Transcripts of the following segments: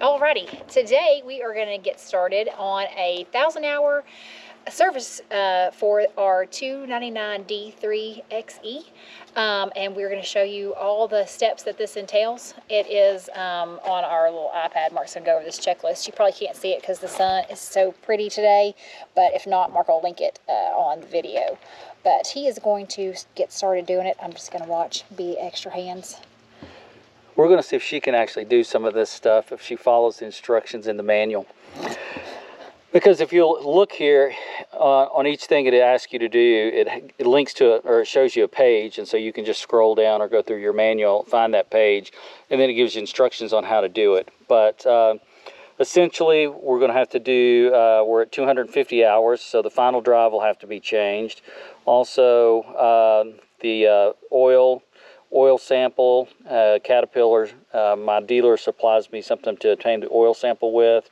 Alrighty, today we are going to get started on a 1,000-hour service for our 299D3XE, and we're going to show you all the steps that this entails. It is on our little iPad. Mark's going to go over this checklist. You probably can't see it because the sun is so pretty today, but if not, Mark will link it on the video. But he is going to get started doing it. I'm just going to watch, be extra hands. We're going to see if she can actually do some of this stuff, if she follows the instructions in the manual. Because if you'll look here, on each thing it asks you to do, it links to it, or it shows you a page, and so you can just scroll down or go through your manual, find that page, and then it gives you instructions on how to do it. But essentially, we're going to have to do, we're at 250 hours, so the final drive will have to be changed. Also, the oil sample, Caterpillar, my dealer supplies me something to obtain the oil sample with.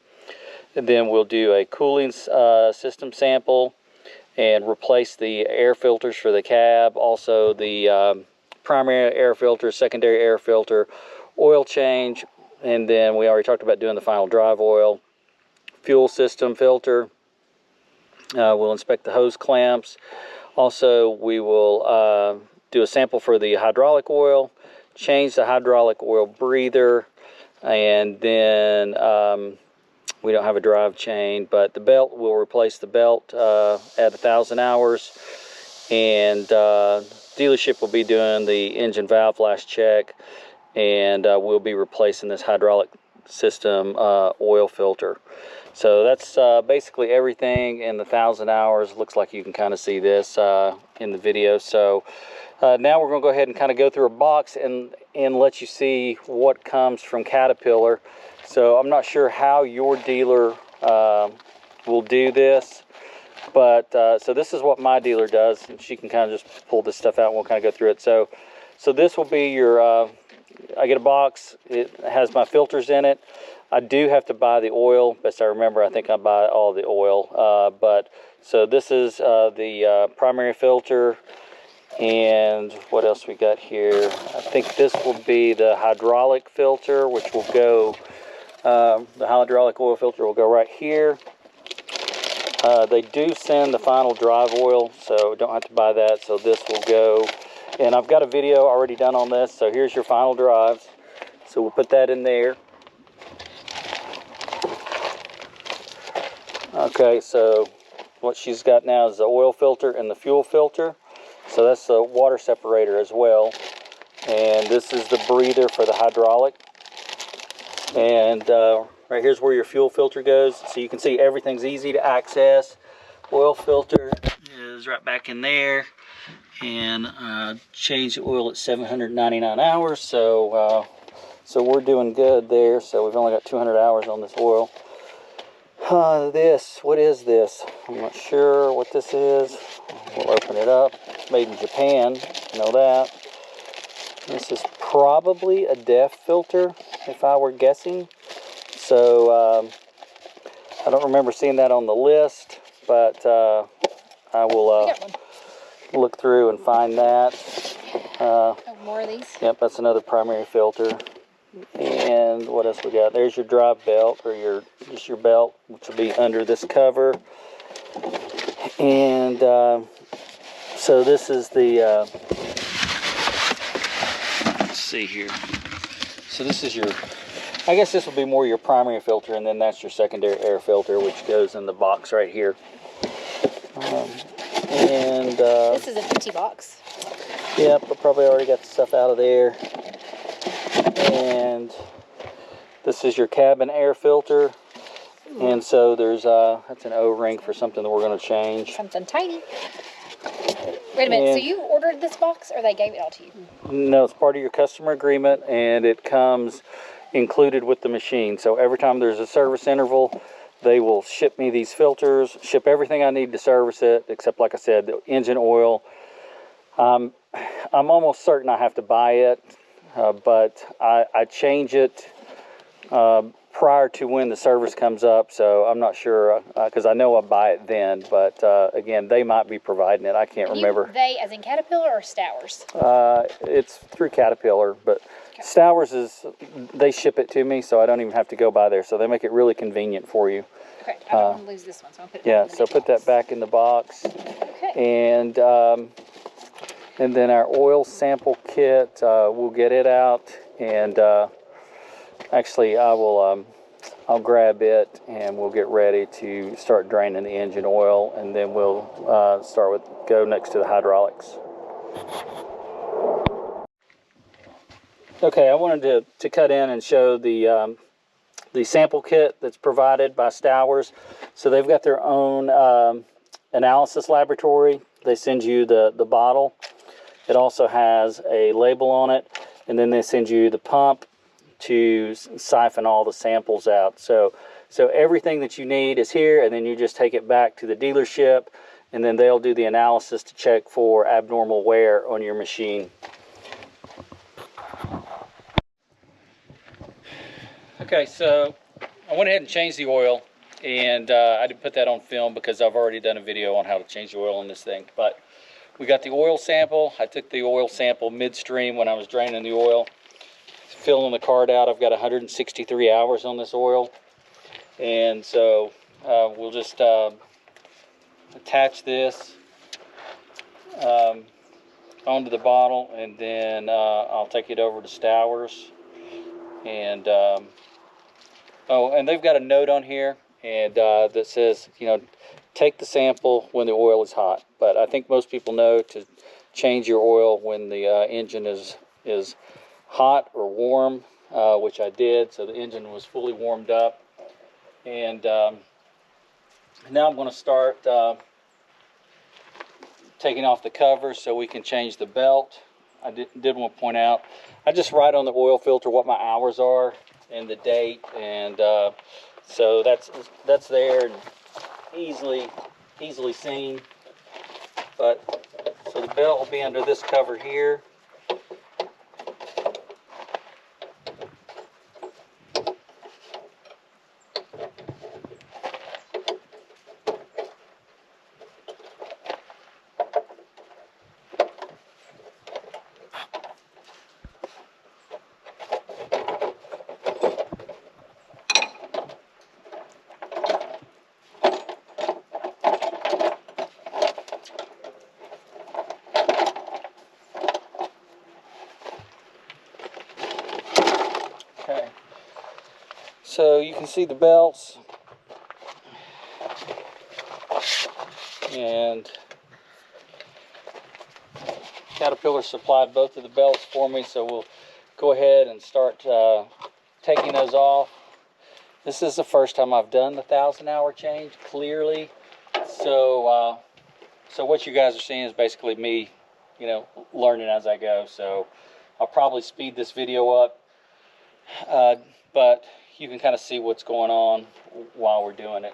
And then we'll do a cooling system sample and replace the air filters for the cab. Also the primary air filter, secondary air filter, oil change. And then we already talked about doing the final drive oil. Fuel system filter. We'll inspect the hose clamps. Also, we will do a sample for the hydraulic oil, change the hydraulic oil breather, and then we don't have a drive chain, but the belt, we'll replace the belt at 1,000 hours, and dealership will be doing the engine valve flash check, and we'll be replacing this hydraulic system oil filter. So that's basically everything in the 1,000 hours. Looks like you can kind of see this in the video. So now we're going to go ahead and kind of go through a box and let you see what comes from Caterpillar. So I'm not sure how your dealer will do this, but so this is what my dealer does, and she can kind of just pull this stuff out and we'll kind of go through it. So this will be your, I get a box, it has my filters in it. I do have to buy the oil. Best I remember, I think I buy all the oil. But so this is the primary filter. And what else we got here? I think this will be the hydraulic filter, which will go, the hydraulic oil filter will go right here. They do send the final drive oil, so don't have to buy that. So this will go, and I've got a video already done on this. So here's your final drives. So we'll put that in there. Okay, so what she's got now is the oil filter and the fuel filter. So that's the water separator as well. And this is the breather for the hydraulic. And right here's where your fuel filter goes. So you can see everything's easy to access. Oil filter is right back in there. And change the oil at 799 hours. So we're doing good there. So we've only got 200 hours on this oil. What is this? I'm not sure what this is. We'll open it up. It's made in Japan, know that. This is probably a DEF filter, if I were guessing. So, I don't remember seeing that on the list, but I will look through and find that. More of these? Yep, that's another primary filter. And what else we got? There's your drive belt, or just your belt, which will be under this cover. And so this is the let's see here. So this is your, I guess this will be more your primary filter, and then that's your secondary air filter, which goes in the box right here. This is a 50 box. Yep, I probably already got the stuff out of there. And this is your cabin air filter. And so there's that's an O-ring for something that we're going to change. Something tiny. Wait a minute, so you ordered this box, or they gave it all to you? No, it's part of your customer agreement, and it comes included with the machine. So every time there's a service interval, they will ship me these filters, ship everything I need to service it, except, like I said, the engine oil. I'm almost certain I have to buy it, but I change it prior to when the service comes up, so I'm not sure, because I know I buy it then, but again, they might be providing it. I can't remember. They as in Caterpillar or Stowers? It's through Caterpillar, but Stowers they ship it to me, so I don't even have to go by there. So they make it really convenient for you. Okay, I don't want to lose this one, so I'll put it back Yeah, in the so main put that box. back in the box. Okay. And then our oil sample kit, we'll get it out, and actually I'll grab it and we'll get ready to start draining the engine oil, and then we'll go next to the hydraulics. Okay, I wanted to cut in and show the sample kit that's provided by Stowers. So they've got their own analysis laboratory. They send you the bottle. It also has a label on it, and then they send you the pump to siphon all the samples out. So everything that you need is here, and then you just take it back to the dealership, and then they'll do the analysis to check for abnormal wear on your machine. Okay, so I went ahead and changed the oil, and I didn't put that on film because I've already done a video on how to change the oil on this thing. But we got the oil sample. I took the oil sample midstream when I was draining the oil, filling the card out. I've got 163 hours on this oil, and so we'll just attach this onto the bottle, and then I'll take it over to Stowers. And and they've got a note on here, and that says, take the sample when the oil is hot. But I think most people know to change your oil when the engine is hot or warm, which I did. So the engine was fully warmed up, and now I'm going to start taking off the cover so we can change the belt. I did want to point out, I just write on the oil filter what my hours are and the date, and so that's there and easily seen. But so the belt will be under this cover here. Okay, so you can see the belts, and Caterpillar supplied both of the belts for me, so we'll go ahead and start taking those off. This is the first time I've done the 1,000-hour change clearly, so what you guys are seeing is basically me, learning as I go. So I'll probably speed this video up, but you can kind of see what's going on while we're doing it.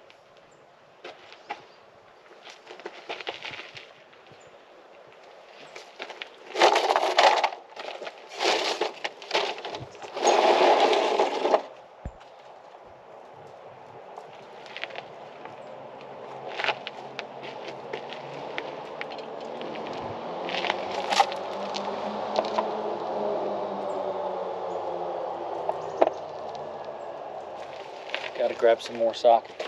Got to grab some more socket.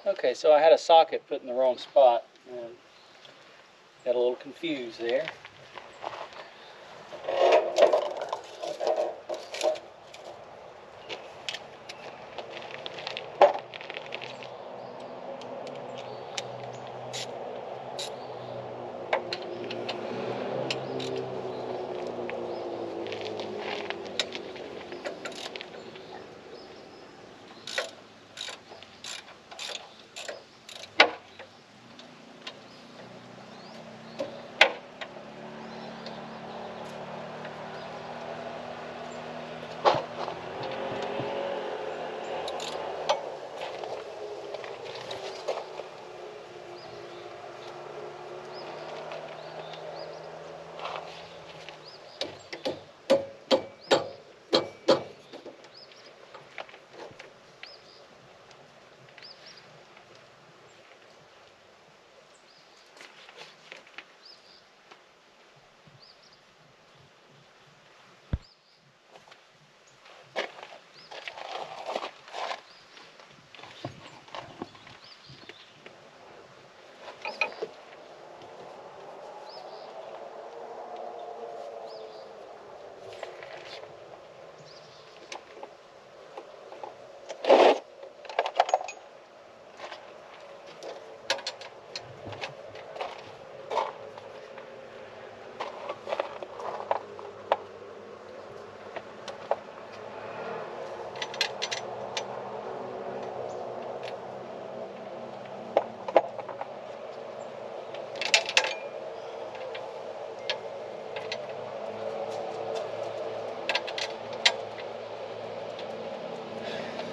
Okay, so I had a socket put in the wrong spot and got a little confused there.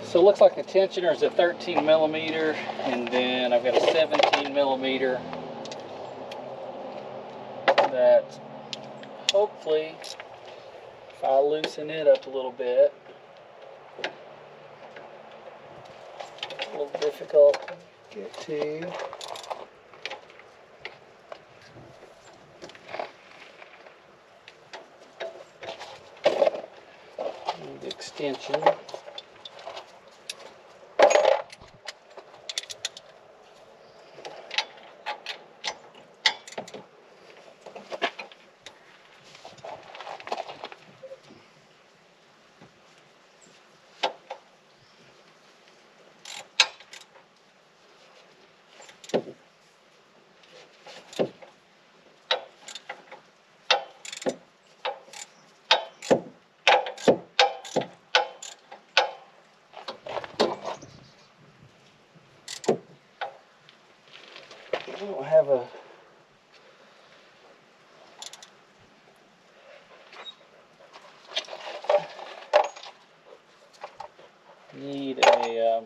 So it looks like the tensioner is a 13 millimeter, and then I've got a 17 millimeter that hopefully, if I loosen it up a little bit, a little difficult to get to. And the extension. I don't have a need a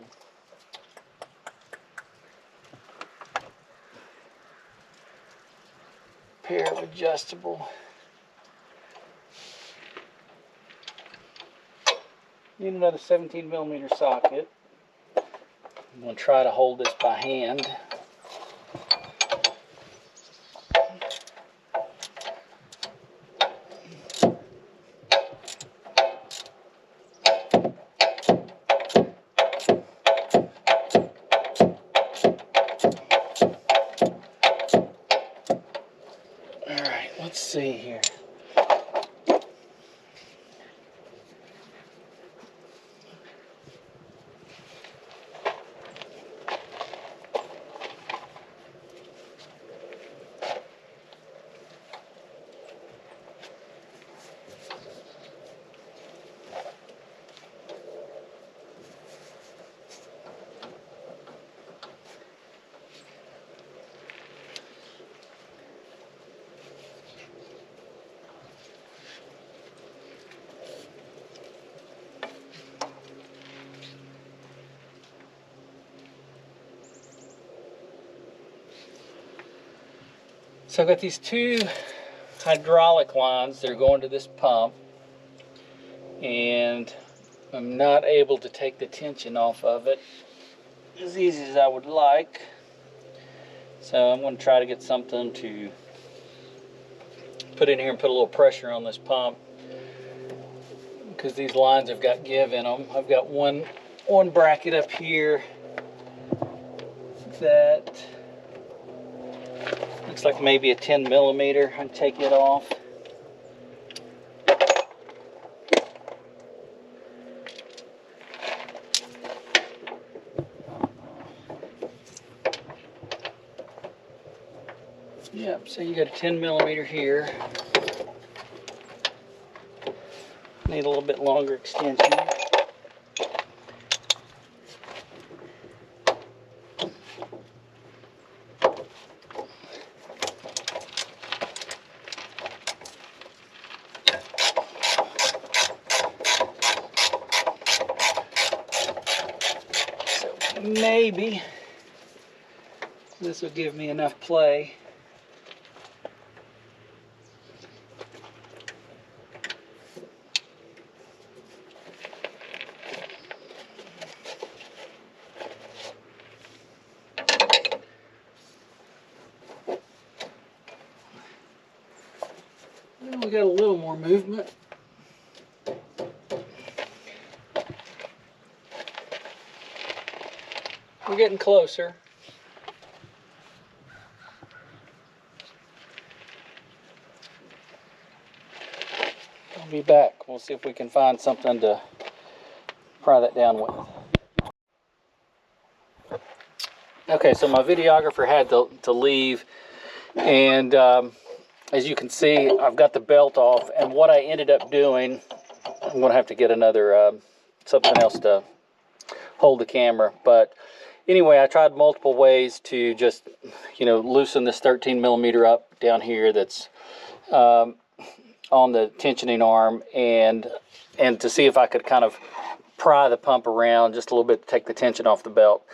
pair of adjustable. Need another 17 millimeter socket. I'm going to try to hold this by hand. Alright, let's see here. So I've got these two hydraulic lines that are going to this pump, and I'm not able to take the tension off of it as easy as I would like. So I'm going to try to get something to put in here and put a little pressure on this pump, because these lines have got give in them. I've got one bracket up here that looks like maybe a 10 millimeter. I can take it off. Yep, so you got a 10 millimeter here. Need a little bit longer extension. Maybe this will give me enough play. Well, we got a little more movement. We're getting closer. I'll be back. We'll see if we can find something to pry that down with. Okay, so my videographer had to leave, and as you can see, I've got the belt off, and what I ended up doing, I'm going to have to get another something else to hold the camera, but anyway, I tried multiple ways to just, loosen this 13 millimeter up down here that's on the tensioning arm, and to see if I could kind of pry the pump around just a little bit to take the tension off the belt.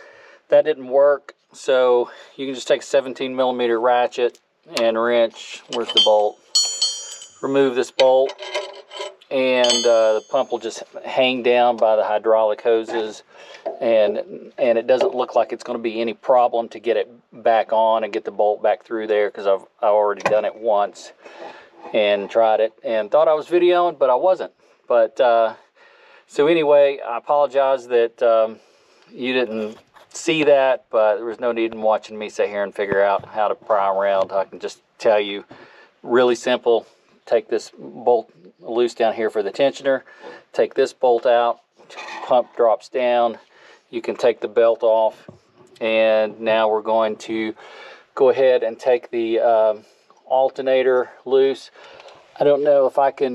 That didn't work, so you can just take a 17mm ratchet and wrench. Where's the bolt? Remove this bolt, and the pump will just hang down by the hydraulic hoses, and it doesn't look like it's going to be any problem to get it back on and get the bolt back through there, because I've already done it once and tried it and thought I was videoing, but I wasn't. But so anyway, I apologize that you didn't see that, but there was no need in watching me sit here and figure out how to pry around. I can just tell you, really simple. Take this bolt loose down here for the tensioner, take this bolt out, pump drops down, you can take the belt off, and now we're going to go ahead and take the alternator loose. I don't know if I can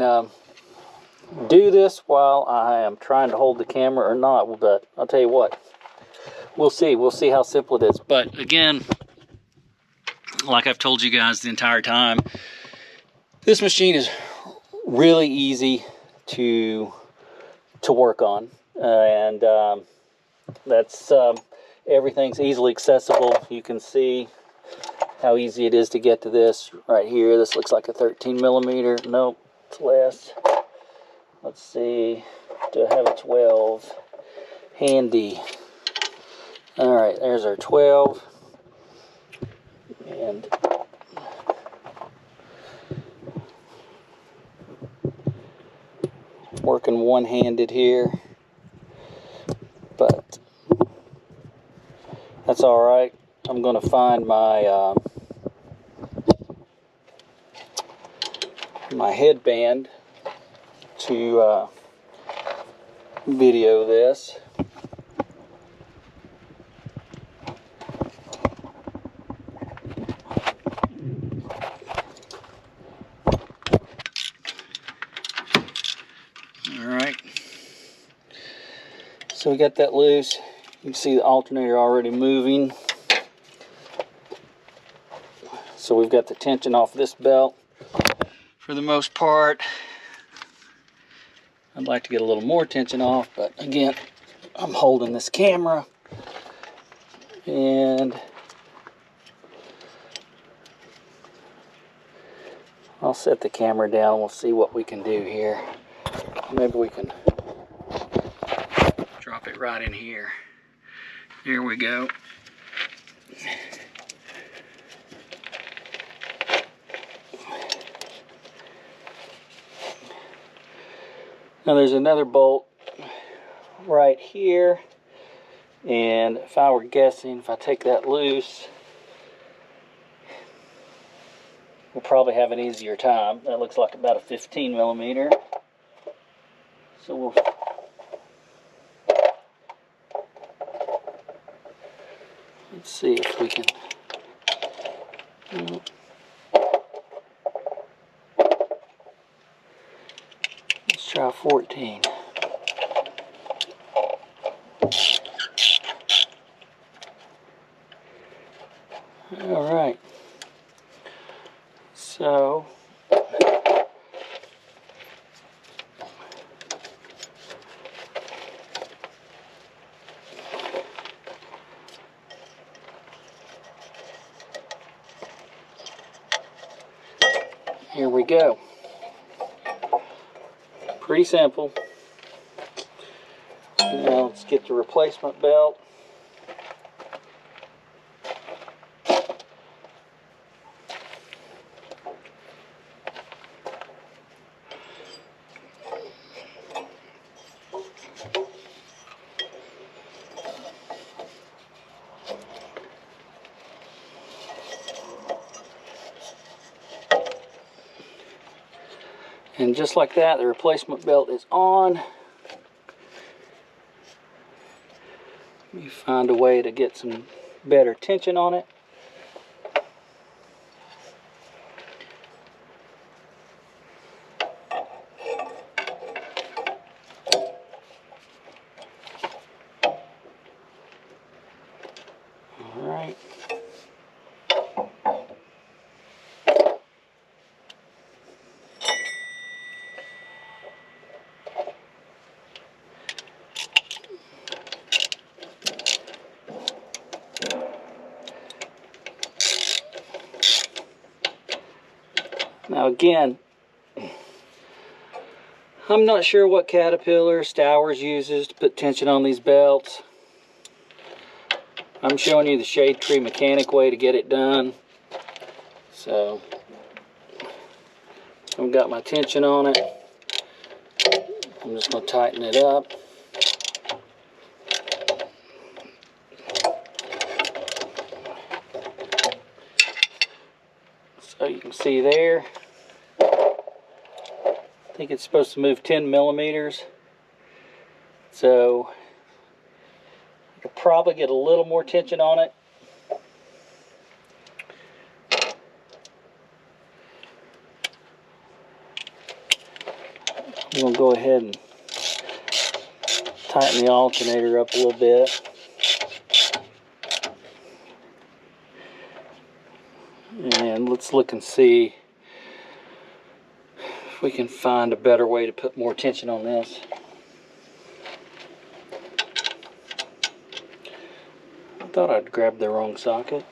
do this while I am trying to hold the camera or not, but I'll tell you what, we'll see how simple it is. But again, like I've told you guys the entire time, this machine is really easy to work on, and that's everything's easily accessible. You can see how easy it is to get to this right here. This looks like a 13mm. Nope, it's less. Let's see, do I have a 12 handy? All right, there's our 12, and working one-handed here, but that's all right. I'm going to find my my headband to video this. Alright, so we got that loose. You can see the alternator already moving. So we've got the tension off this belt for the most part. I'd like to get a little more tension off, but again, I'm holding this camera, and I'll set the camera down and we'll see what we can do here. Maybe we can drop it right in here. Here we go. Now there's another bolt right here, and if I were guessing, if I take that loose, we'll probably have an easier time. That looks like about a 15mm. So we'll let's see if we can. Let's try 14. All right. So here we go. Pretty simple. Now let's get the replacement belt. And just like that, the replacement belt is on. Let me find a way to get some better tension on it. All right. Now again, I'm not sure what Caterpillar Stowers uses to put tension on these belts. I'm showing you the Shade Tree mechanic way to get it done. So I've got my tension on it. I'm just going to tighten it up. So you can see there, I think it's supposed to move 10 millimeters. So I could probably get a little more tension on it. I'm going to go ahead and tighten the alternator up a little bit. And let's look and see if we can find a better way to put more tension on this. I thought I'd grabbed the wrong socket.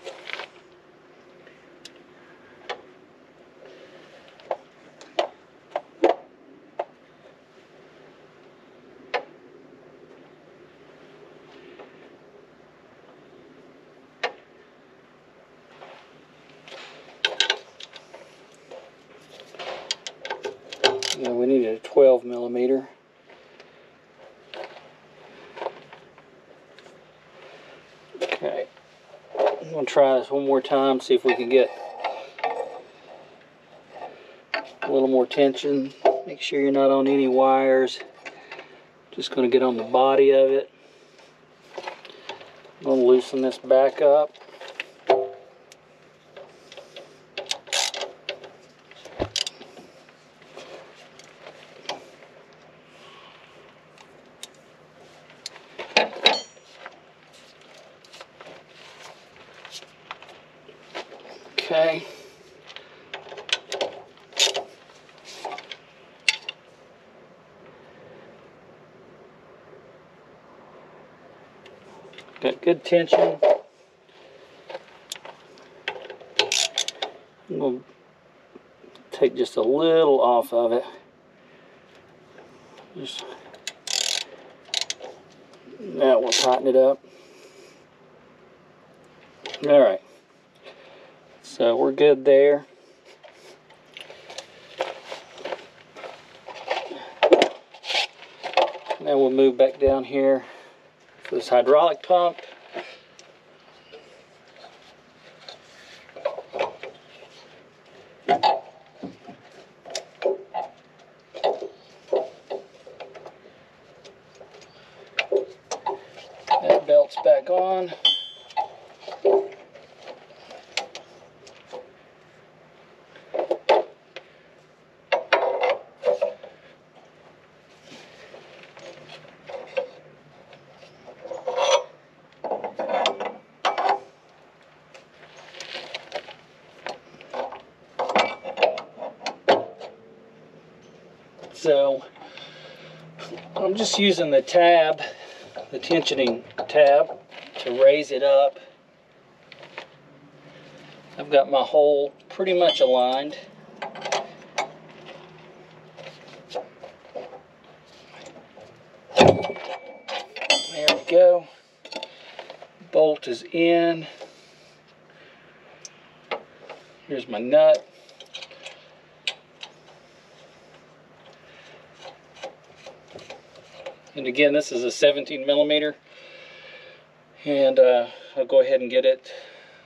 Yeah, we needed a 12 millimeter. Okay, I'm going to try this one more time, see if we can get a little more tension. Make sure you're not on any wires. Just going to get on the body of it. I'm going to loosen this back up. Okay. Got good tension. I'm going to take just a little off of it. Just now we'll tighten it up. All right. So we're good there. Now we'll move back down here for this hydraulic pump. That belt's back on. So I'm just using the tab, the tensioning tab, to raise it up. I've got my hole pretty much aligned. There we go. Bolt is in. Here's my nut. And again, this is a 17 millimeter. And I'll go ahead and get it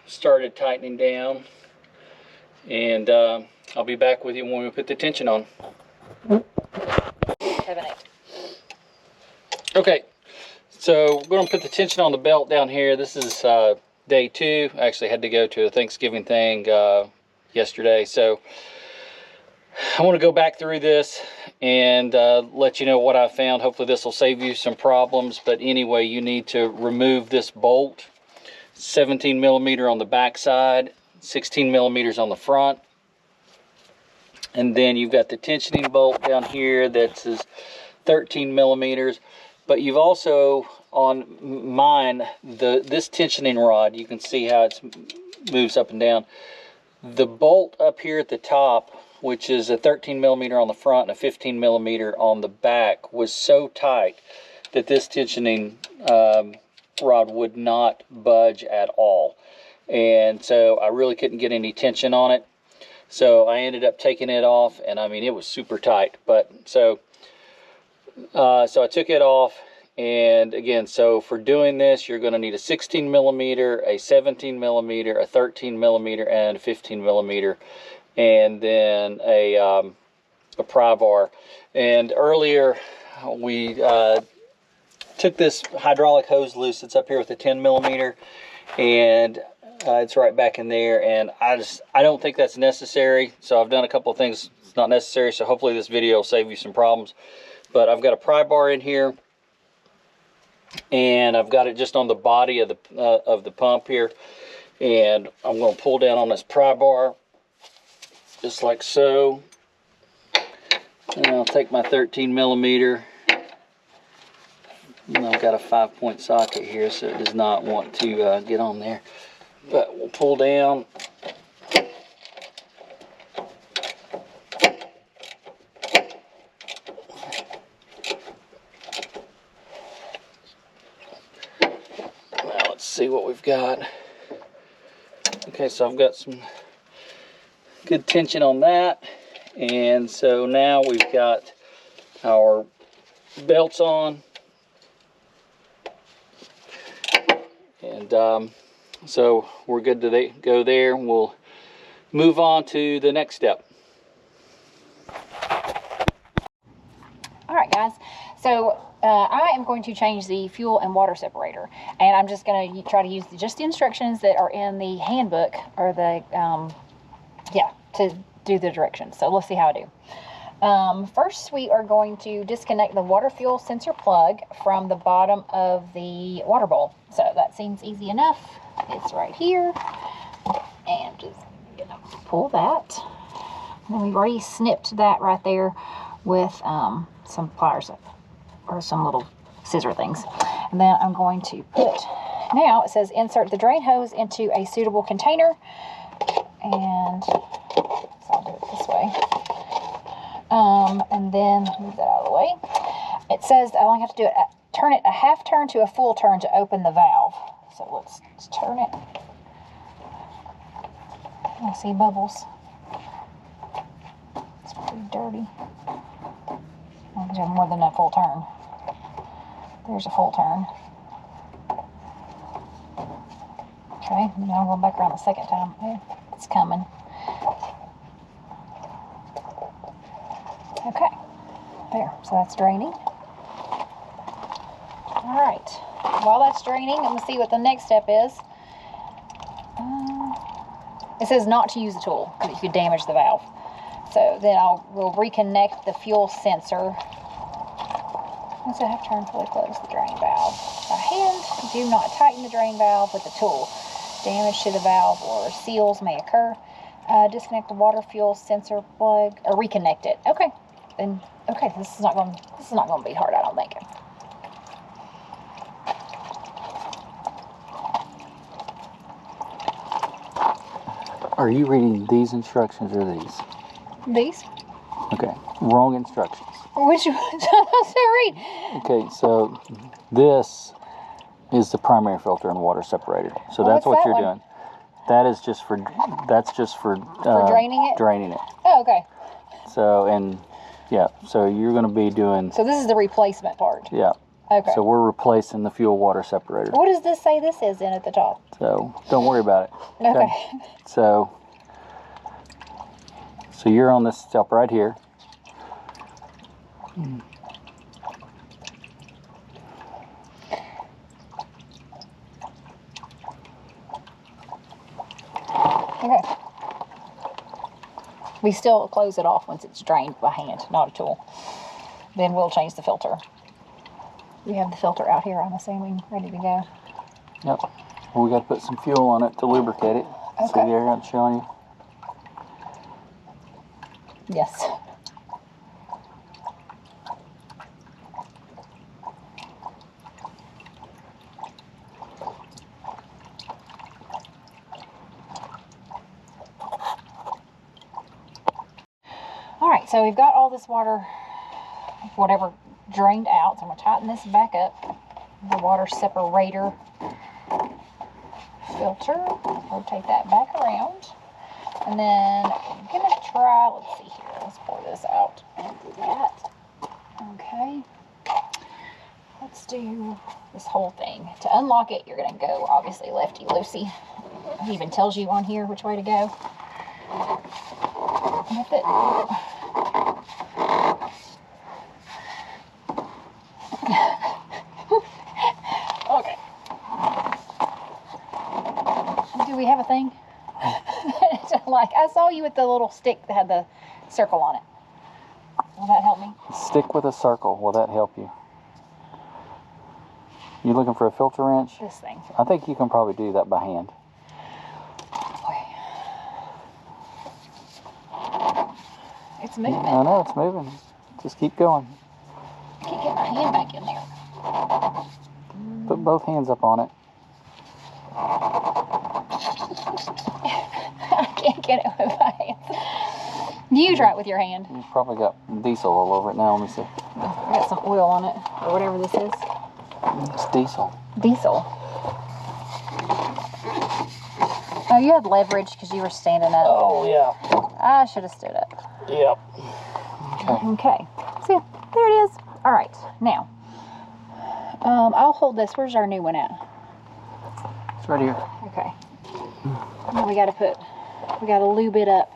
started tightening down. And I'll be back with you when we put the tension on. 7/8. Okay, so we're going to put the tension on the belt down here. This is day 2. I actually had to go to a Thanksgiving thing yesterday. So I want to go back through this and let you know what I found. Hopefully this will save you some problems. But anyway, you need to remove this bolt. 17 millimeter on the back side, 16 millimeters on the front. And then you've got the tensioning bolt down here that's 13 millimeters. But you've also, on mine, this tensioning rod, you can see how it moves up and down. The bolt up here at the top which is a 13 millimeter on the front and a 15 millimeter on the back, was so tight that this tensioning rod would not budge at all. And so I really couldn't get any tension on it. So I ended up taking it off, and I mean, it was super tight. But so I took it off, and again, so for doing this, you're going to need a 16 millimeter, a 17 millimeter, a 13 millimeter, and a 15 millimeter, and then a pry bar. And earlier, we took this hydraulic hose loose that's up here with a 10 millimeter, and it's right back in there, and I don't think that's necessary. So I've done a couple of things it's not necessary, so hopefully this video will save you some problems. But I've got a pry bar in here, and I've got it just on the body of the pump here, and I'm going to pull down on this pry bar just like so, and I'll take my 13 millimeter, and I've got a 5-point socket here, so it does not want to get on there. But we'll pull down. Now let's see what we've got. Okay, so I've got some good tension on that. And so now we've got our belts on. And so we're good to go there. We'll move on to the next step. All right, guys. So I am going to change the fuel and water separator, and I'm just going to try to use just the instructions that are in the handbook, or the to do the directions. So let's see how I do. First, we are going to disconnect the water fuel sensor plug from the bottom of the water bowl. So that seems easy enough. It's right here, and just pull that. And then we've already snipped that right there with some pliers or some little scissor things. And then I'm going to put, now it says insert the drain hose into a suitable container, and so I'll do it this way. And then move that out of the way. It says I only have to do it, turn it a half turn to a full turn to open the valve. So let's turn it. I see bubbles. It's pretty dirty. There's more than a full turn. There's a full turn. Okay, now I'm going back around the second time. It's coming. Okay, there. So that's draining. All right. While that's draining, I'm going to see what the next step is. It says not to use the tool because you could damage the valve. So then we'll reconnect the fuel sensor. Once I have turned fully close the drain valve by hand, do not tighten the drain valve with the tool. Damage to the valve or seals may occur. Disconnect the water fuel sensor plug or reconnect it. Okay, then okay, this is not going to be hard, I don't think. Are you reading these instructions or these? These? Okay, wrong instructions. Which ones did I read? Okay, so this is the primary filter and water separator. So that's what you're doing. That is just for, draining it? Draining it. Oh, okay. So, and yeah, so you're going to be doing. So this is the replacement part. Yeah. Okay. So we're replacing the fuel water separator. What does this say this is in at the top? So don't worry about it. Okay. So you're on this step right here. Okay. We still close it off once it's drained by hand, not a tool. Then we'll change the filter. You have the filter out here, I'm assuming, ready to go. Yep. Well, we got to put some fuel on it to lubricate it. Okay. See there, I'm showing you. Yes. so we've got all this water, whatever, drained out. So I'm going to tighten this back up. The water separator filter. Rotate that back around. And then I'm going to try, let's see here. Let's pour this out and do that. Okay. Let's do this whole thing. To unlock it, you're going to go, obviously, lefty-loosey. It even tells you on here which way to go with it. Okay. Do we have a thing? Like, I saw you with the little stick that had the circle on it. Will that help me? Stick with a circle. Will that help you? You looking for a filter wrench? This thing. I think you can probably do that by hand. It's moving. I know, it's moving. Just keep going. I can't get my hand back in there. Put both hands up on it. I can't get it with my hands. You try it with your hand. You've probably got diesel all over it now. Let me see. I got some oil on it, or whatever this is. It's diesel. Diesel. Oh, you had leverage because you were standing up. Oh, yeah. I should have stood up. Yep. Okay. See, there it is. All right. Now, I'll hold this. Where's our new one at? It's right here. Okay. Now we got to lube it up.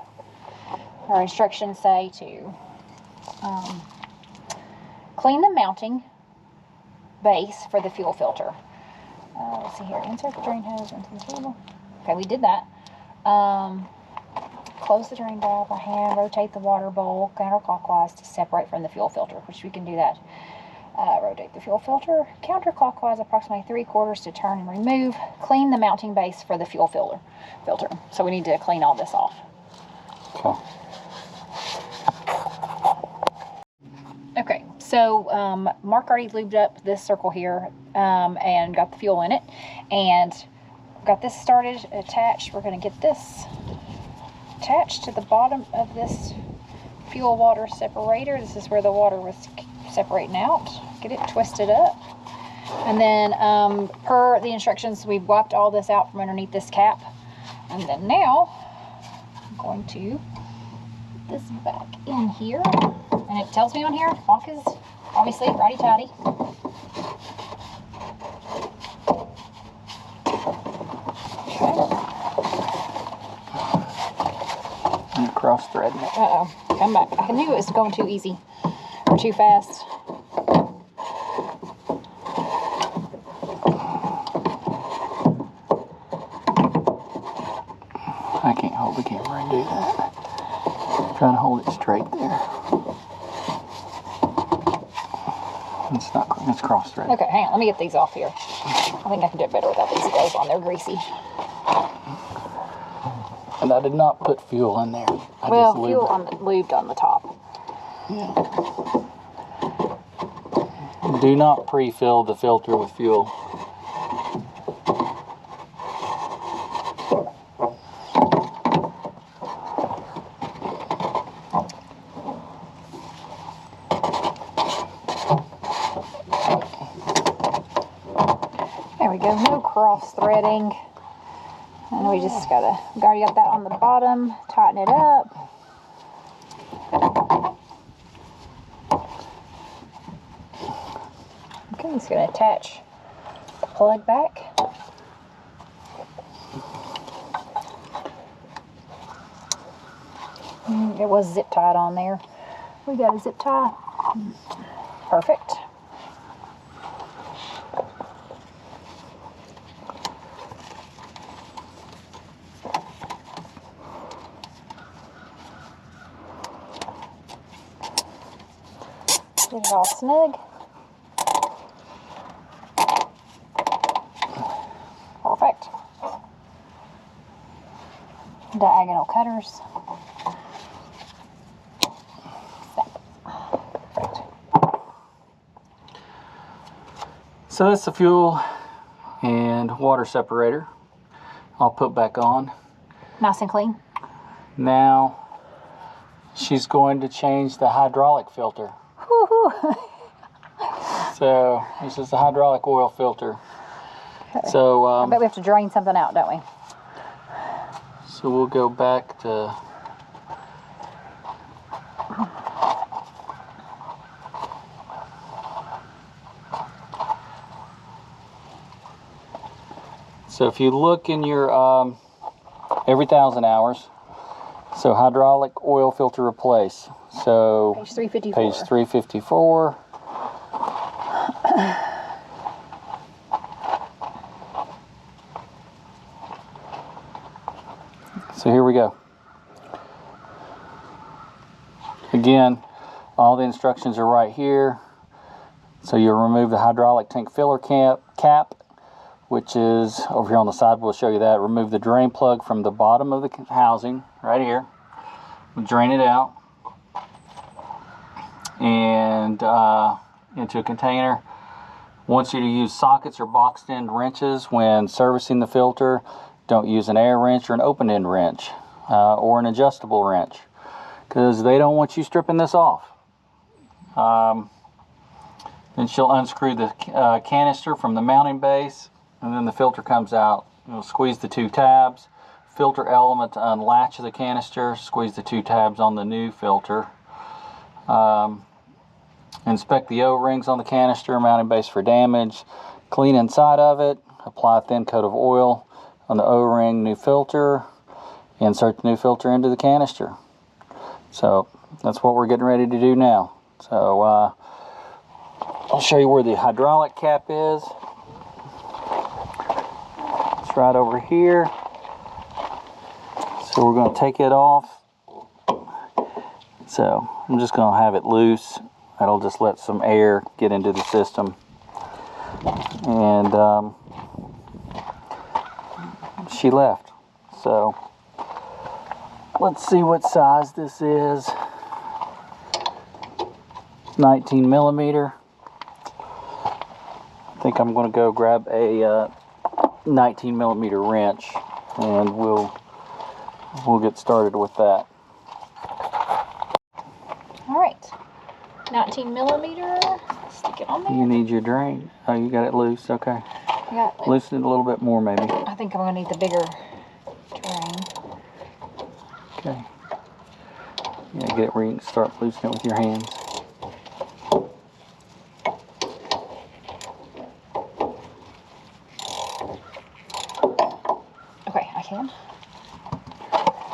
Our instructions say to clean the mounting base for the fuel filter. Let's see here. Insert the drain hose into the fuel. Okay, we did that. Close the drain valve by hand. Rotate the water bowl counterclockwise to separate from the fuel filter, which we can do that. Rotate the fuel filter counterclockwise approximately 3/4 to turn and remove. Clean the mounting base for the fuel filter. So we need to clean all this off. Okay. Okay, so Mark already lubed up this circle here and got the fuel in it, and got this started, attached. We're going to get this attached to the bottom of this fuel water separator. This is where the water was separating out. Get it twisted up, and then per the instructions, we've wiped all this out from underneath this cap, and then now I'm going to put this back in here. And it tells me on here, lock is obviously righty-tighty. And cross thread. Uh-oh, come back. I knew it was going too easy or too fast. I can't hold the camera and do that. I'm trying to hold it straight there. It's cross thread. Okay, hang on. Let me get these off here. I think I can do it better without these gloves on. They're greasy. And I did not put fuel in there. Well, fuel lubed on the top. Yeah. Do not pre-fill the filter with fuel. There we go. No cross threading. And we just we already got that on the bottom. Tighten it up. Okay, just going to attach the plug back. It was zip tied on there. We got a zip tie. Perfect. Get it all snug. Perfect. Diagonal cutters. Perfect. So that's the fuel and water separator. I'll put back on. Nice and clean. Now, she's going to change the hydraulic filter. Woo-hoo. So this is the hydraulic oil filter. So I bet we have to drain something out, don't we? so we'll go back to so if you look in your every 1,000 hours, so hydraulic oil filter replace. So Page 354. page 354. So here we go. Again, all the instructions are right here. So you'll remove the hydraulic tank filler cap, which is over here on the side. We'll show you that. Remove the drain plug from the bottom of the housing right here. Drain it out and into a container. Wants you to use sockets or boxed end wrenches when servicing the filter. Don't use an air wrench or an open end wrench or an adjustable wrench, because they don't want you stripping this off. Then she'll unscrew the canister from the mounting base, and then the filter comes out. You'll squeeze the 2 tabs. Filter element to unlatch the canister. Squeeze the 2 tabs on the new filter. Inspect the O-rings on the canister, mounting base for damage. Clean inside of it. Apply a thin coat of oil on the O-ring, new filter. Insert the new filter into the canister. So that's what we're getting ready to do now. So I'll show you where the hydraulic cap is. It's right over here. So we're going to take it off. So I'm just going to have it loose. That'll just let some air get into the system. And she left. So let's see what size this is. 19 millimeter. I think I'm going to go grab a 19 millimeter wrench, and we'll get started with that. All right. 19 millimeter. Stick it on there. You need your drain. Oh, you got it loose. Okay. I got it. Loosen it a little bit more, maybe. I think I'm going to need the bigger drain. Okay. Yeah, get it where you can start loosening it with your hands. Okay, I can.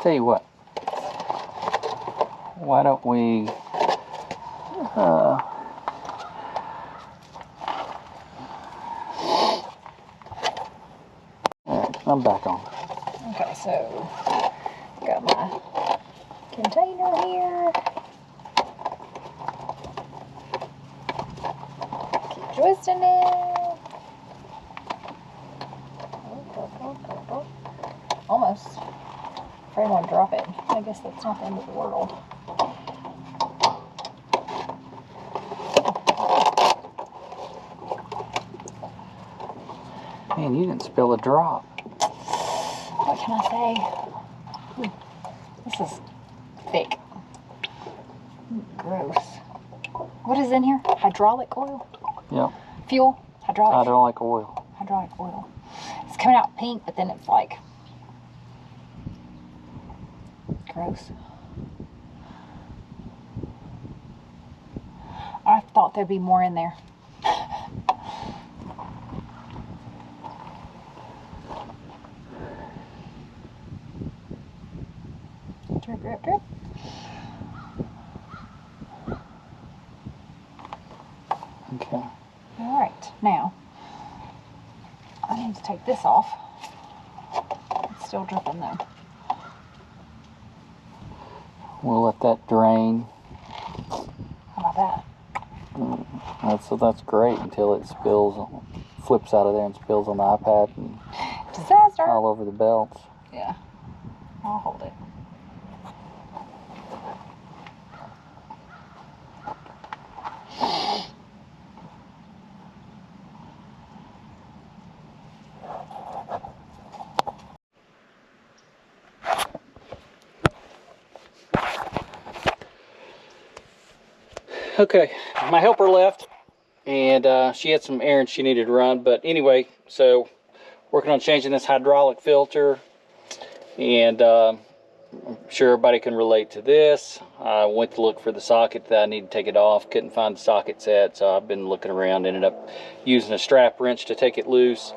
Tell you what. Why don't we alright, I'm back on. Okay, so got my container here. Keep twisting it. Almost. Afraid I want to drop it. I guess that's not the end of the world. Man, you didn't spill a drop. What can I say? This is thick. Gross. What is in here? Hydraulic oil? Yep. Fuel? Hydraulic oil. Hydraulic oil. It's coming out pink, but then it's like gross. I thought there'd be more in there. Drip, drip, drip. Okay. All right, now I need to take this off. It's still dripping though. We'll let that drain. How about that? That's great until it spills, flips out of there and spills on the iPad and Disaster. all over the belts. Yeah, I'll hold it. Okay, my helper left, and she had some errands she needed to run. But anyway, so working on changing this hydraulic filter, and I'm sure everybody can relate to this. I went to look for the socket that I need to take it off. Couldn't find the socket set, so I've been looking around. Ended up using a strap wrench to take it loose.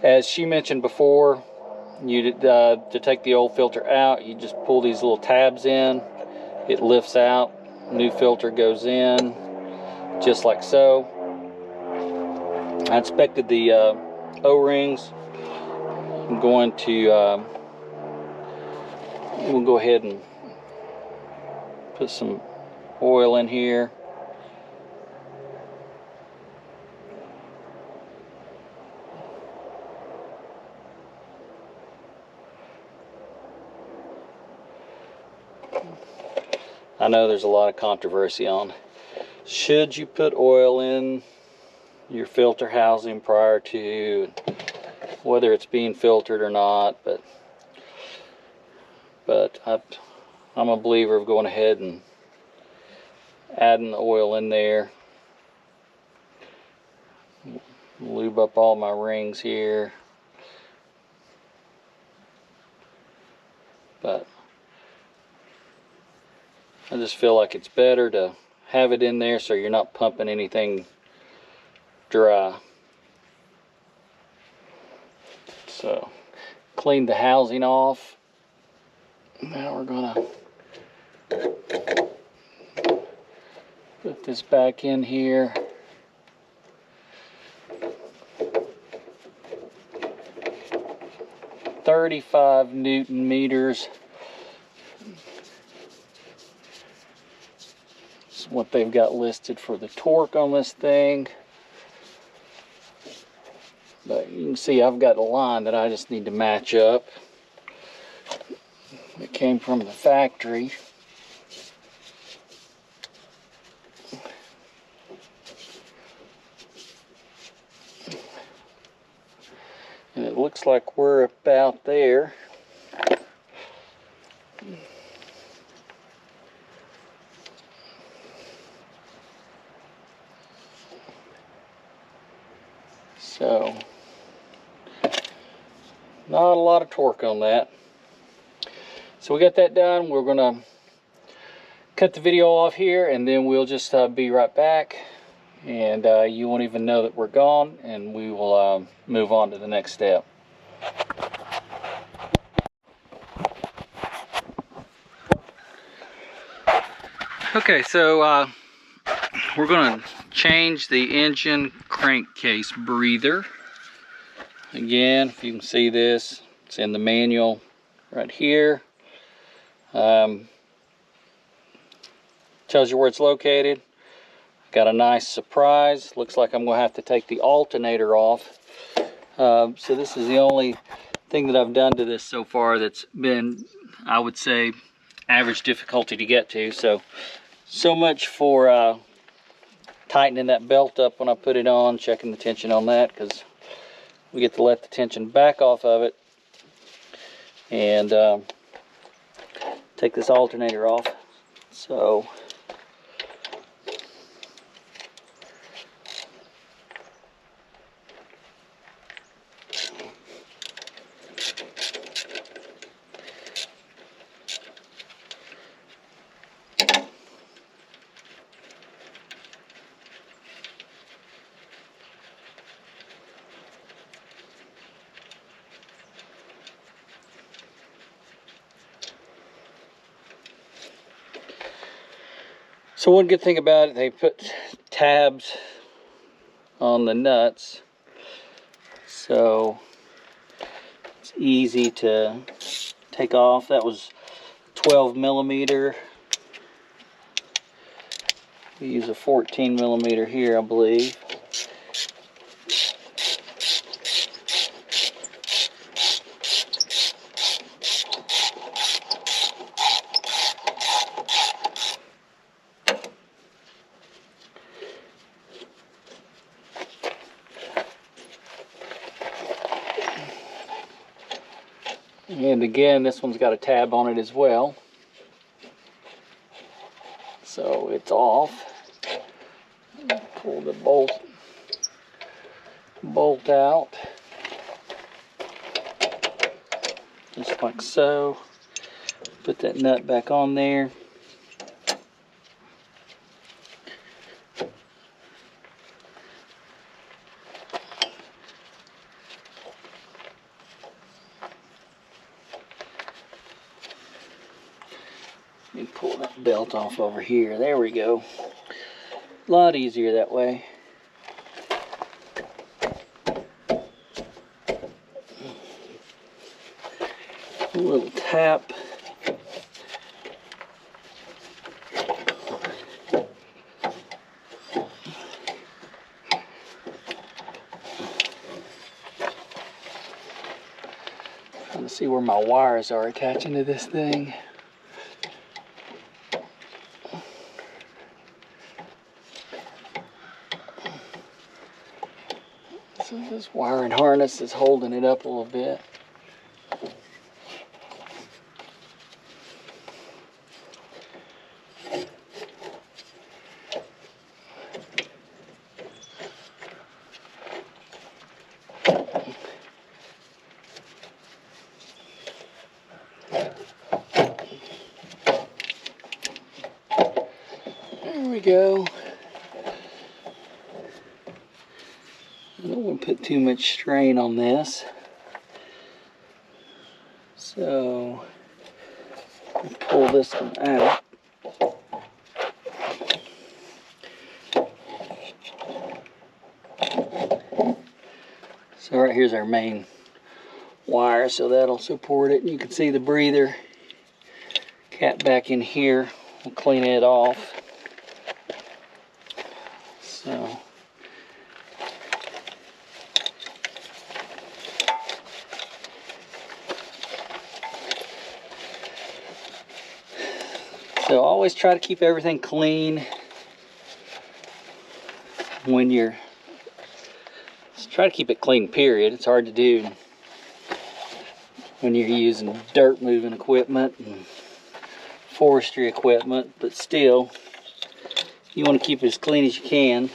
As she mentioned before, to take the old filter out, you just pull these little tabs in. It lifts out. New filter goes in, just like so. I inspected the O-rings. I'm going to we'll go ahead and put some oil in here. I know there's a lot of controversy on should you put oil in your filter housing prior to whether it's being filtered or not, but I'm a believer of going ahead and adding the oil in there. Lube up all my rings here, but I just feel like it's better to have it in there so you're not pumping anything dry. So clean the housing off. Now we're gonna put this back in here. $35 Newton meters. That's what they've got listed for the torque on this thing. But you can see I've got a line that I just need to match up. It came from the factory. And it looks like we're about there. So, not a lot of torque on that. So we got that done. We're gonna cut the video off here, and then we'll just be right back. And you won't even know that we're gone, and we will move on to the next step. Okay, so we're going to change the engine crankcase breather. Again, if you can see this, it's in the manual right here. Tells you where it's located. Got a nice surprise. Looks like I'm going to have to take the alternator off. So this is the only thing that I've done to this so far that's been, I would say, average difficulty to get to. So much for tightening that belt up when I put it on, checking the tension on that, because we get to let the tension back off of it and take this alternator off. So one good thing about it, they put tabs on the nuts, so it's easy to take off. That was 12 millimeter. We use a 14 millimeter here, I believe. And again, this one's got a tab on it as well. So it's off. Pull the bolt out, just like so. Put that nut back on there. Let me pull that belt off over here. There we go. A lot easier that way. A little tap. Trying to see where my wires are attaching to this thing. So this wiring harness is holding it up a little bit. There we go. I don't want to put too much strain on this. So I'll pull this one out. So right here's our main wire, so that'll support it. And you can see the breather cap back in here. We'll clean it off. So always try to keep everything clean when you're, just try to keep it clean, period. It's hard to do when you're using dirt moving equipment and forestry equipment, but still you want to keep it as clean as you can.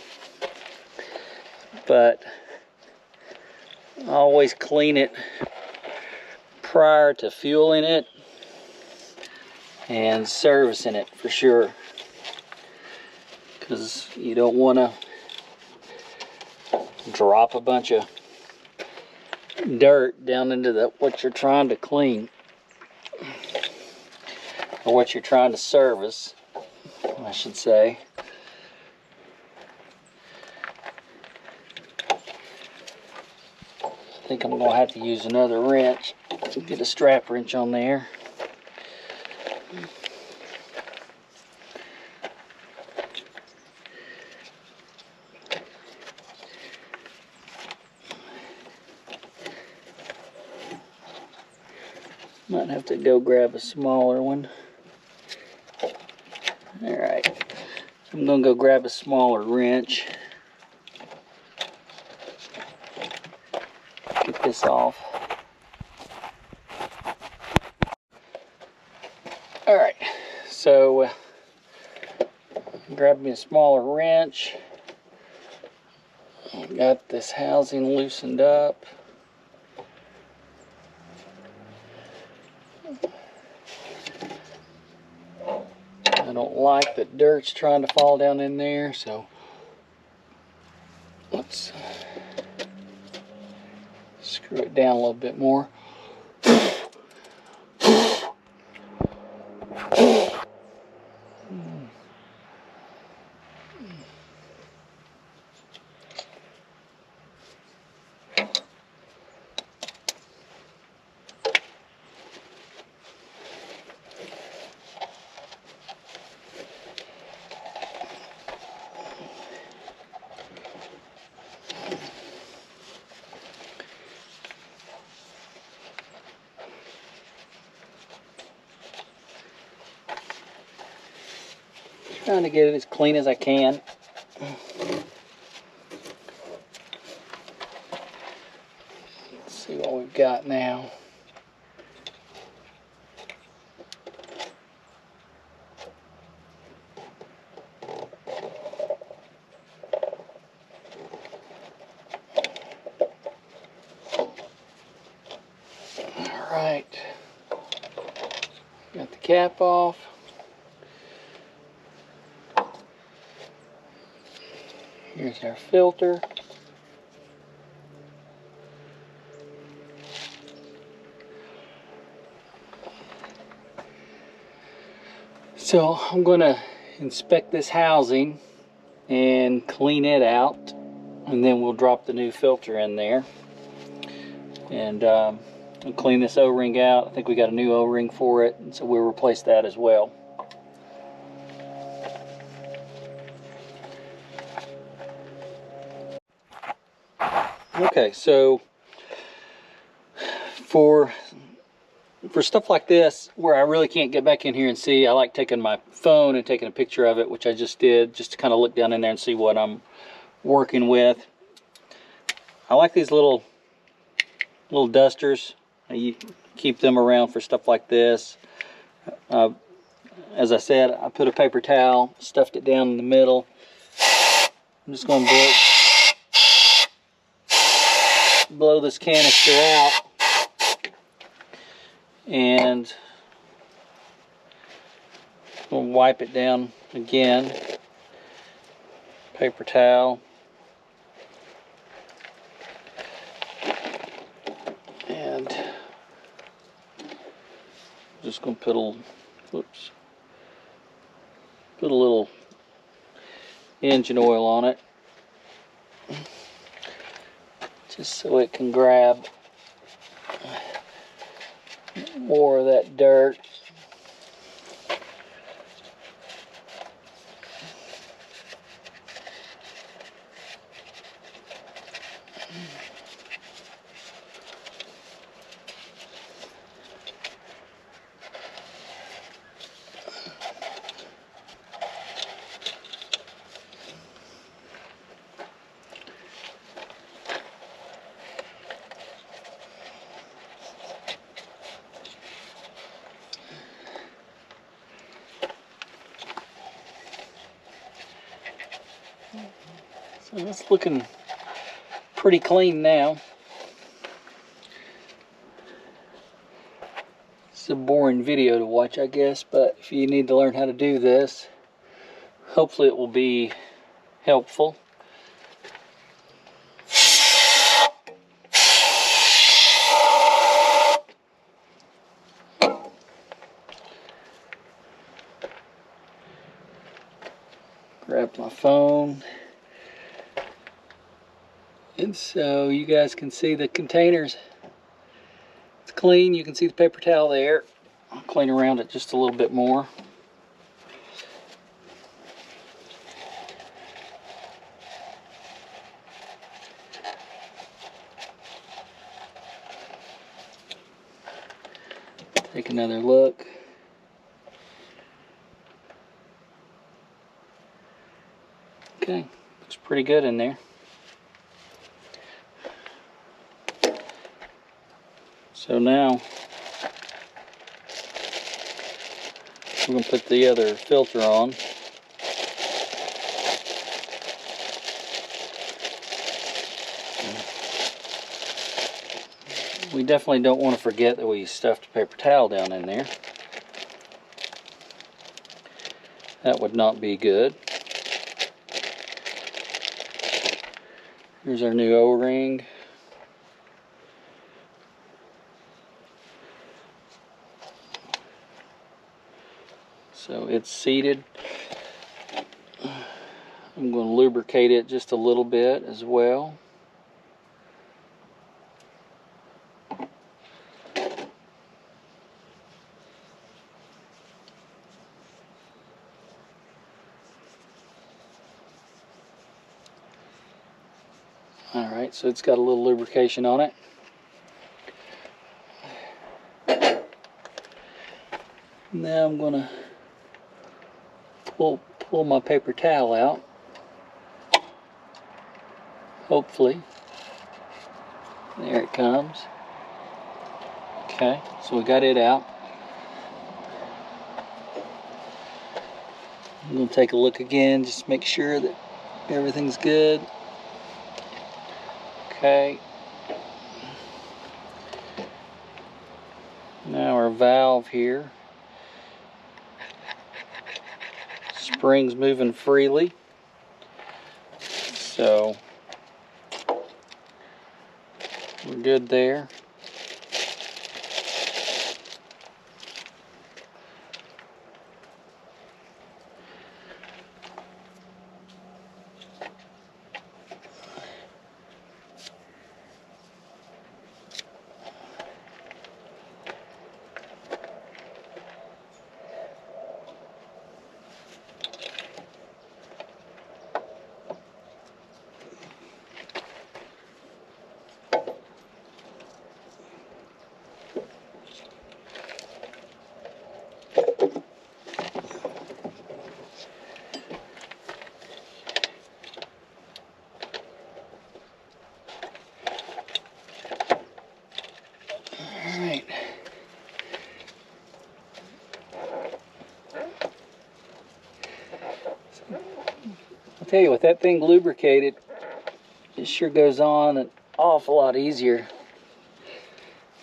But always clean it prior to fueling it and servicing it for sure, because you don't want to drop a bunch of dirt down into what you're trying to clean, or what you're trying to service, I should say. I think I'm going to have to use another wrench to get a strap wrench on there. Might have to go grab a smaller one. Alright, I'm going to go grab a smaller wrench. Get this off. Alright, so grab me a smaller wrench. Got this housing loosened up. I don't like that dirt's trying to fall down in there, so let's screw it down a little bit more. Trying to get it as clean as I can. Let's see what we've got now. cap off. Here's our filter. So I'm going to inspect this housing and clean it out, and then we'll drop the new filter in there. And I'll clean this O-ring out. I think we got a new O-ring for it, and so we'll replace that as well. Okay, so for stuff like this where I really can't get back in here and see, I like taking my phone and taking a picture of it, which I just did, just to kind of look down in there and see what I'm working with. I like these little dusters. You keep them around for stuff like this. As I said, I put a paper towel, stuffed it down in the middle. I'm just going to blow this canister out, and we'll wipe it down again. Paper towel. And just going to put a little engine oil on it, just so it can grab more of that dirt. So it's looking pretty clean now. It's a boring video to watch, I guess, but if you need to learn how to do this, hopefully it will be helpful. Grab my phone. And so you guys can see the containers. It's clean. You can see the paper towel there. I'll clean around it just a little bit more. Take another look. Okay, looks pretty good in there. So now we're going to put the other filter on. We definitely don't want to forget that we stuffed a paper towel down in there. That would not be good. Here's our new O-ring. So it's seated. I'm going to lubricate it just a little bit as well. Alright, so it's got a little lubrication on it. Now I'm going to pull my paper towel out. Hopefully. There it comes. Okay, so we got it out. I'm going to take a look again, just make sure that everything's good. Okay. Now our valve here springs moving freely. So we're good there. Alright. I'll tell you, with that thing lubricated, it sure goes on an awful lot easier.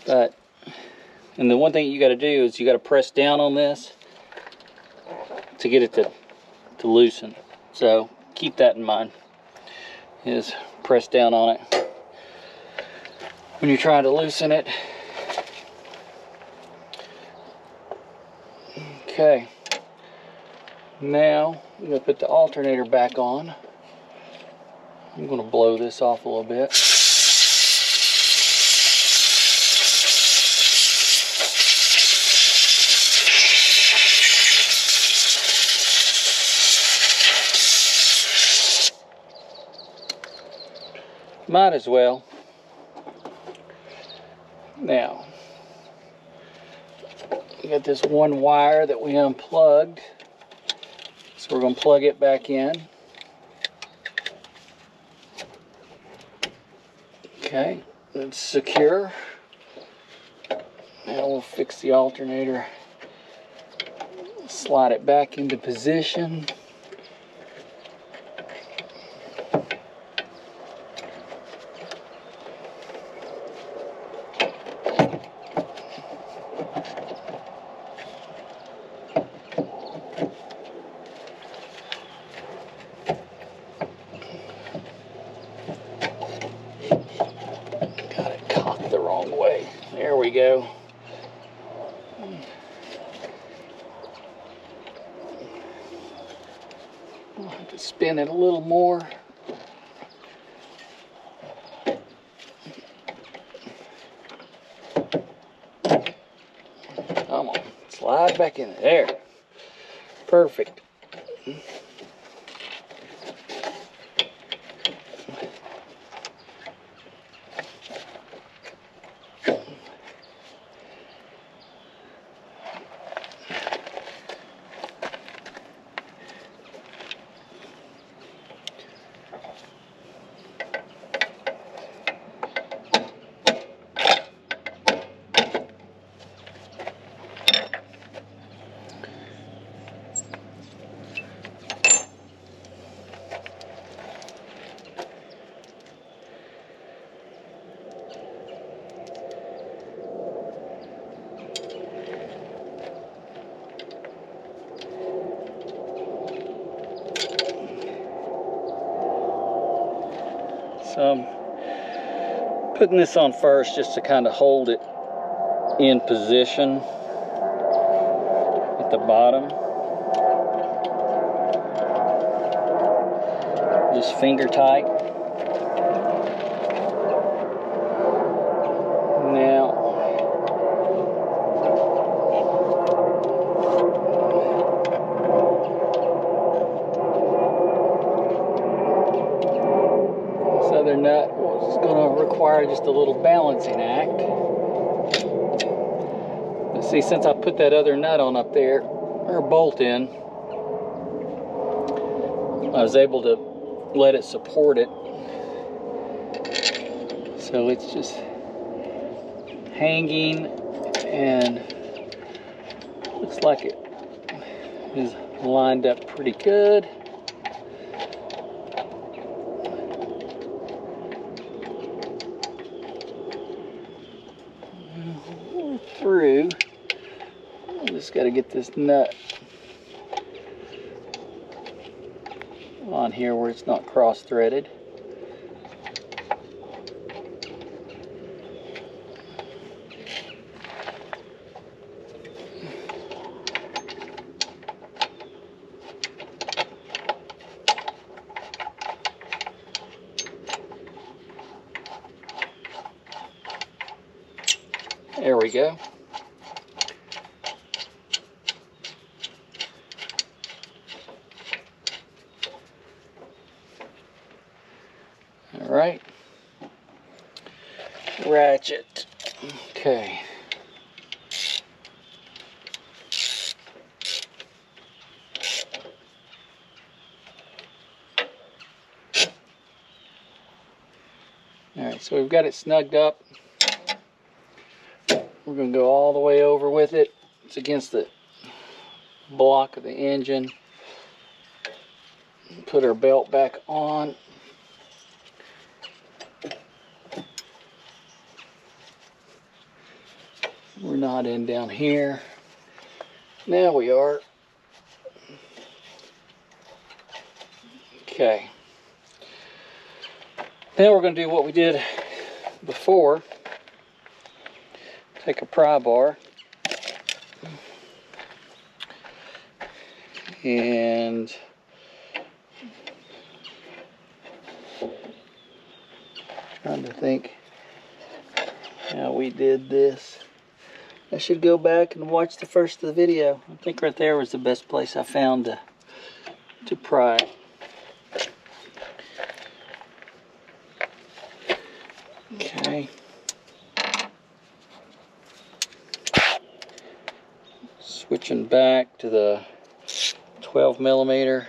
And the one thing you got to do is you got to press down on this to get it to loosen. So keep that in mind. Is press down on it when you're trying to loosen it. Okay. Now I'm going to put the alternator back on. I'm going to blow this off a little bit. Might as well. Now, we got this one wire that we unplugged. So we're going to plug it back in. Okay, it's secure. Now we'll fix the alternator. Slide it back into position. There we go. I'll have to spin it a little more. Come on, slide back in there. Perfect. So I'm putting this on first just to kind of hold it in position at the bottom. Just finger tight. Now other nut is going to require just a little balancing act. But see, since I put that other nut on up there, or bolt in, I was able to let it support it. So it's just hanging and looks like it is lined up pretty good. Through. I just got to get this nut here where it's not cross-threaded. There we go. All right. Ratchet. Okay. All right, so we've got it snugged up. We're going to go all the way over with it. It's against the block of the engine. Put our belt back on. We're not in down here. Now we are. Okay. Now we're going to do what we did before. Take a pry bar and trying to think how we did this. I should go back and watch the first of the video. I think right there was the best place I found to pry. Okay. Switching back to the 12 millimeter.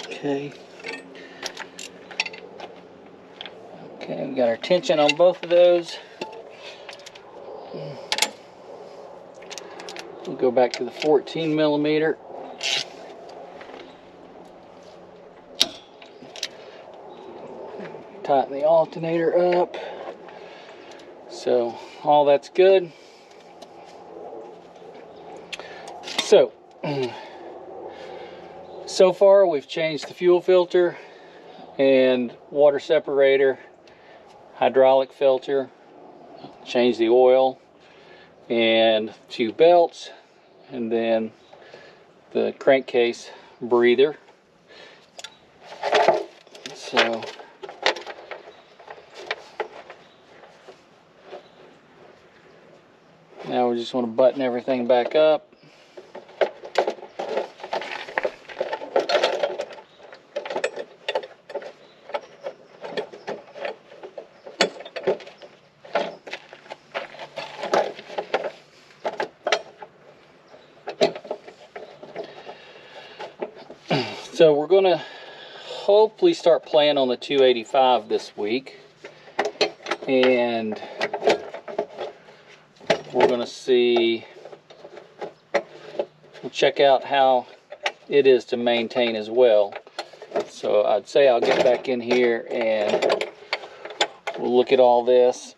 Okay. Okay, we got our tension on both of those. We'll go back to the 14 millimeter. Tighten the alternator up. So all that's good. So far we've changed the fuel filter and water separator, hydraulic filter, changed the oil and 2 belts, and then the crankcase breather. So now we just want to button everything back up. So we're going to hopefully start playing on the 285 this week, and we're going to see, we'll check out how it is to maintain as well. So I'd say I'll get back in here and we'll look at all this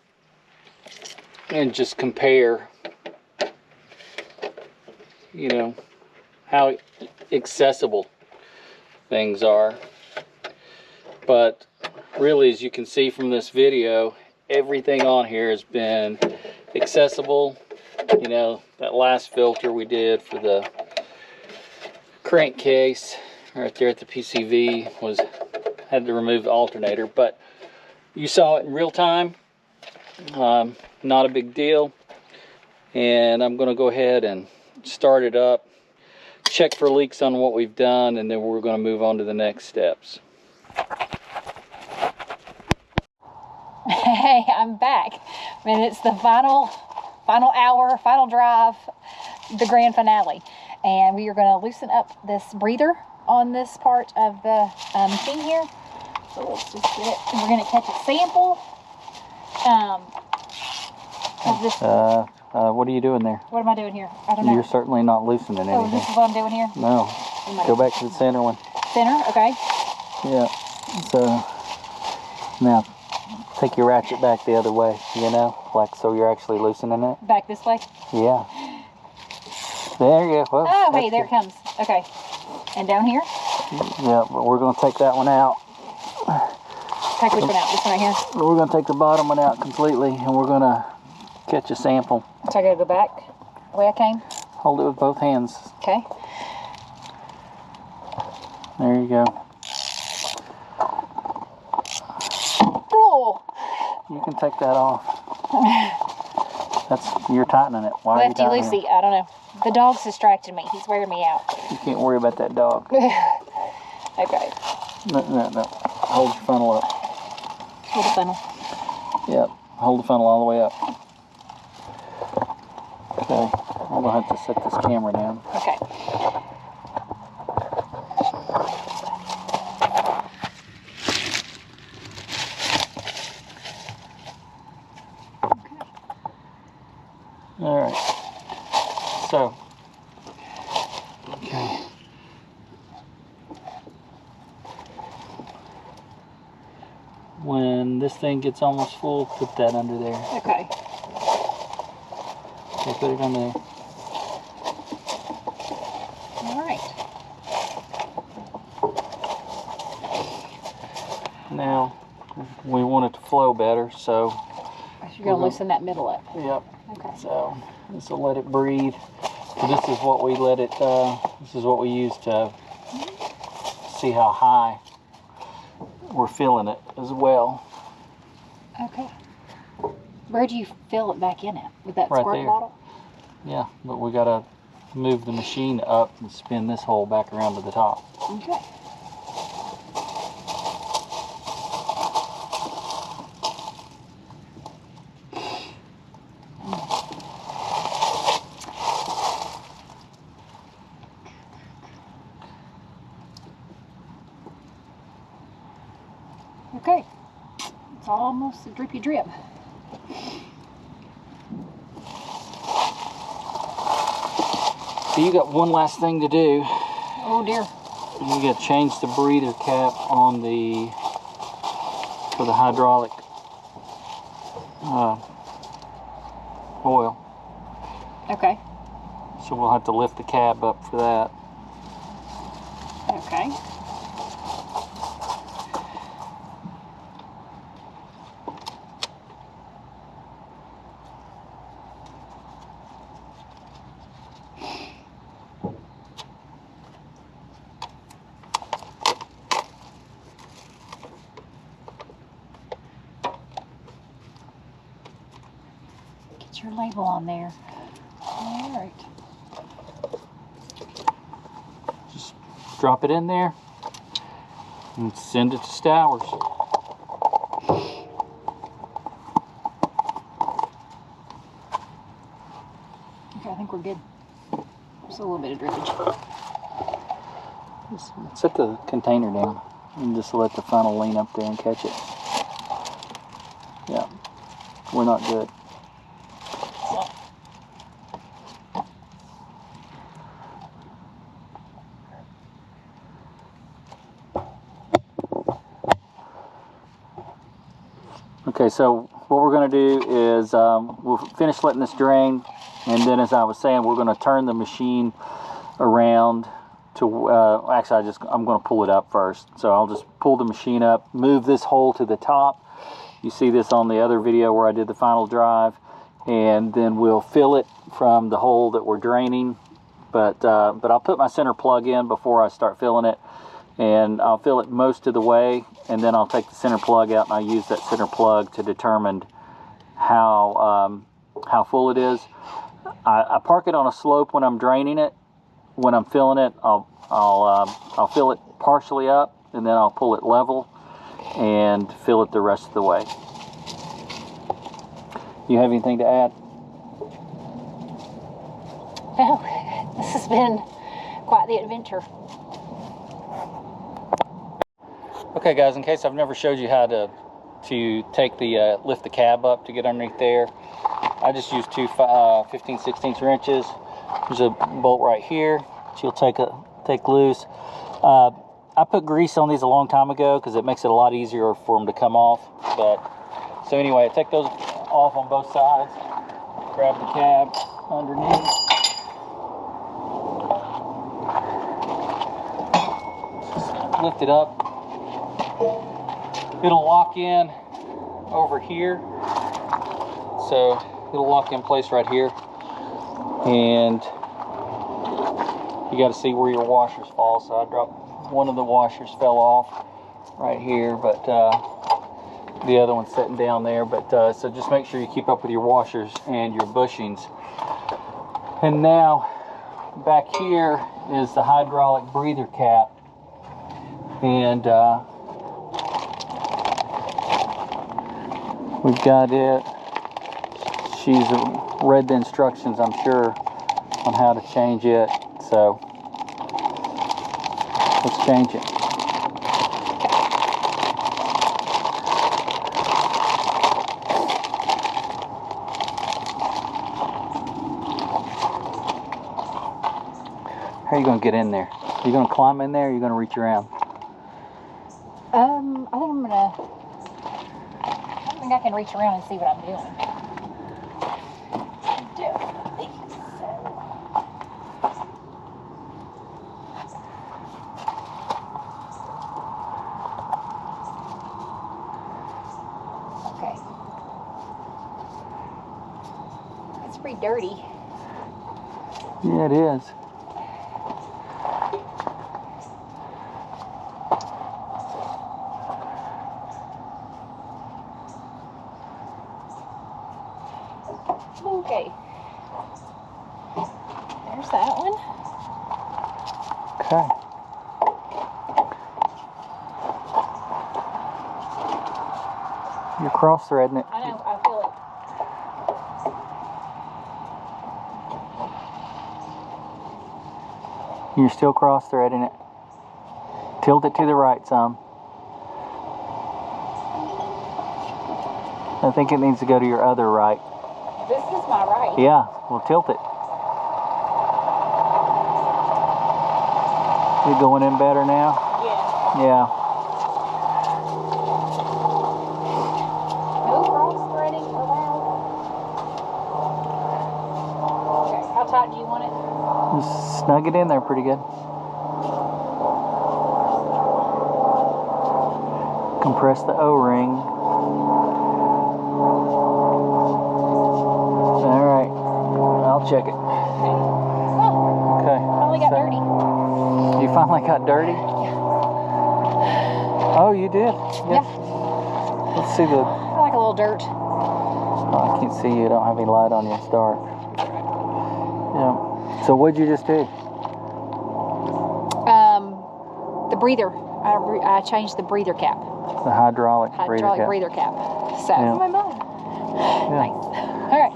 and just compare, you know, how accessible things are. But really, as you can see from this video, everything on here has been accessible. You know, that last filter we did for the crankcase right there at the PCV had to remove the alternator, but you saw it in real time. Not a big deal. And I'm going to go ahead and start it up, check for leaks on what we've done, and then we're going to move on to the next steps. Hey, I'm back. I mean, it's the final hour, final drive, the grand finale. And we are going to loosen up this breather on this part of the machine here. So let's just get it. And we're going to catch a sample. Of this. What are you doing there? What am I doing here? I don't know. You're certainly not loosening anything. Oh, this is what I'm doing here? No. Go back to the center one. Center? Okay. Yeah. So now take your ratchet back the other way, you know, like so you're actually loosening it. Back this way? Yeah. There you go. Well, Oh, hey, there it comes. Okay. And down here? Yeah, but we're going to take that one out. Take which one out? This one right here? We're going to take the bottom one out completely, and we're going to catch a sample. So I got to go back the way I came? Hold it with both hands. Okay. There you go. Oh! You can take that off. You're tightening it. Why are you tightening it? Lefty-loosey, I don't know. The dog's distracted me. He's wearing me out. You can't worry about that dog. Okay. No. Hold your funnel up. Hold the funnel. Yep. Hold the funnel all the way up. Okay. I'm going to have to set this camera down. Okay. All right. So. Okay. When this thing gets almost full, put that under there. Okay. Okay, put it on there. All right. Now, we want it to flow better, so. You're going to loosen that middle up. Yep. Okay. So, this will let it breathe. So this is what we let it, this is what we use to see how high we're filling it as well. Okay. Where do you fill it back in at? With that Right squirt there. bottle? Yeah, but we gotta move the machine up and spin this hole back around to the top. Okay. Okay. It's almost a drippy drip. So you got one last thing to do. Oh dear. You got to change the breather cap on for the hydraulic oil. Okay. So we'll have to lift the cab up for that. Okay. Get your label on there. All right. Just drop it in there and send it to Stowers. Okay, I think we're good. Just a little bit of drippage. Just set the container down and just let the funnel lean up there and catch it. Yeah, we're not good. Okay, so what we're going to do is we'll finish letting this drain, and then as I was saying, we're going to turn the machine around to, actually I'm going to pull it up first. So I'll just pull the machine up, move this hole to the top. You see this on the other video where I did the final drive, and then we'll fill it from the hole that we're draining. But I'll put my center plug in before I start filling it, and I'll fill it most of the way, and then I'll take the center plug out and I'll use that center plug to determine how full it is. I park it on a slope when I'm draining it. When I'm filling it, I'll fill it partially up, and then I'll pull it level and fill it the rest of the way. You have anything to add? No, this has been quite the adventure. Okay guys, in case I've never showed you how to take the lift the cab up to get underneath there, I just use two 15/16 wrenches. There's a bolt right here that you'll take loose. I put grease on these a long time ago because it makes it a lot easier for them to come off. But so anyway, take those off on both sides. Grab the cab underneath. Just lift it up. It'll lock in over here. So it'll lock in place right here. And you got to see where your washers fall. So I dropped one of the washers, fell off right here, but the other one's sitting down there. But so just make sure you keep up with your washers and your bushings. And now back here is the hydraulic breather cap, and we've got it. She's read the instructions, I'm sure, on how to change it. So let's change it. How are you going to get in there? Are you going to climb in there, or are you going to reach around? I think I can reach around and see what I'm doing. Okay. It's pretty dirty. Yeah, it is. Okay. There's that one. Okay. You're cross-threading it. I know, I feel it. You're still cross-threading it. Tilt it to the right some. I think it needs to go to your other right. This is my right. Yeah, well, tilt it. You going in better now? Yeah. Yeah. No cross-threading allowed. Okay, how tight do you want it? Just snug it in there pretty good. Compress the O-ring. Alright, I'll check it. Oh, Okay. finally got dirty. You finally got dirty? Oh, you did? Yeah. Let's see the... I like a little dirt. Oh, I can't see you. I don't have any light on you. It's dark. Yeah. So what'd you just do? The breather. I changed the breather cap. The hydraulic Breather cap. So. Yeah. My mug. Yeah. Nice. All right.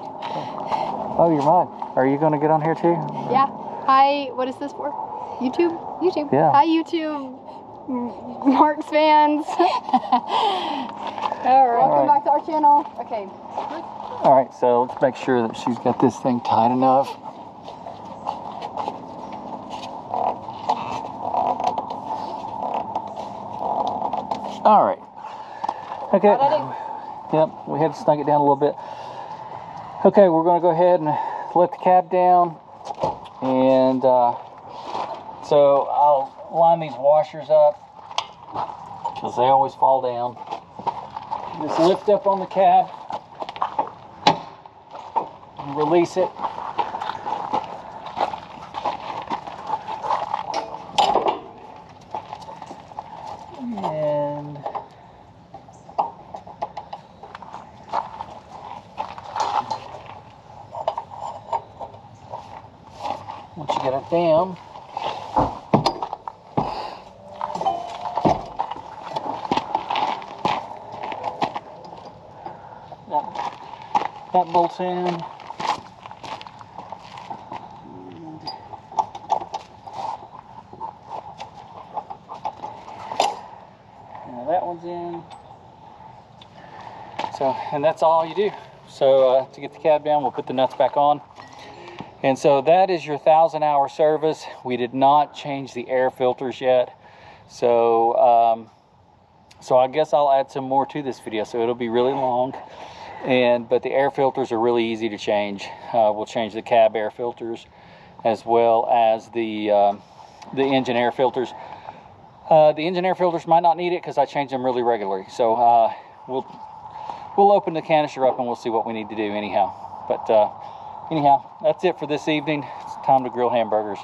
Oh, your mug. Are you going to get on here too? Yeah. Hi, what is this for? YouTube? YouTube. Yeah. Hi, YouTube. Marks fans. All right. Welcome back to our channel. Okay. All right, so let's make sure that she's got this thing tight enough. All right. Okay. How'd I do? Yep, we had to snug it down a little bit. Okay, we're going to go ahead and let the cab down. And so I'll line these washers up because they always fall down. Just lift up on the cab and release it. And once you get it down, that bolts in. Now that one's in. So, and that's all you do. So to get the cab down, we'll put the nuts back on. And so that is your 1,000-hour service. We did not change the air filters yet. So, so I guess I'll add some more to this video, so it'll be really long. But the air filters are really easy to change. We'll change the cab air filters as well as the engine air filters. The engine air filters might not need it because I change them really regularly. So we'll open the canister up and we'll see what we need to do anyhow. But anyhow, that's it for this evening. It's time to grill hamburgers.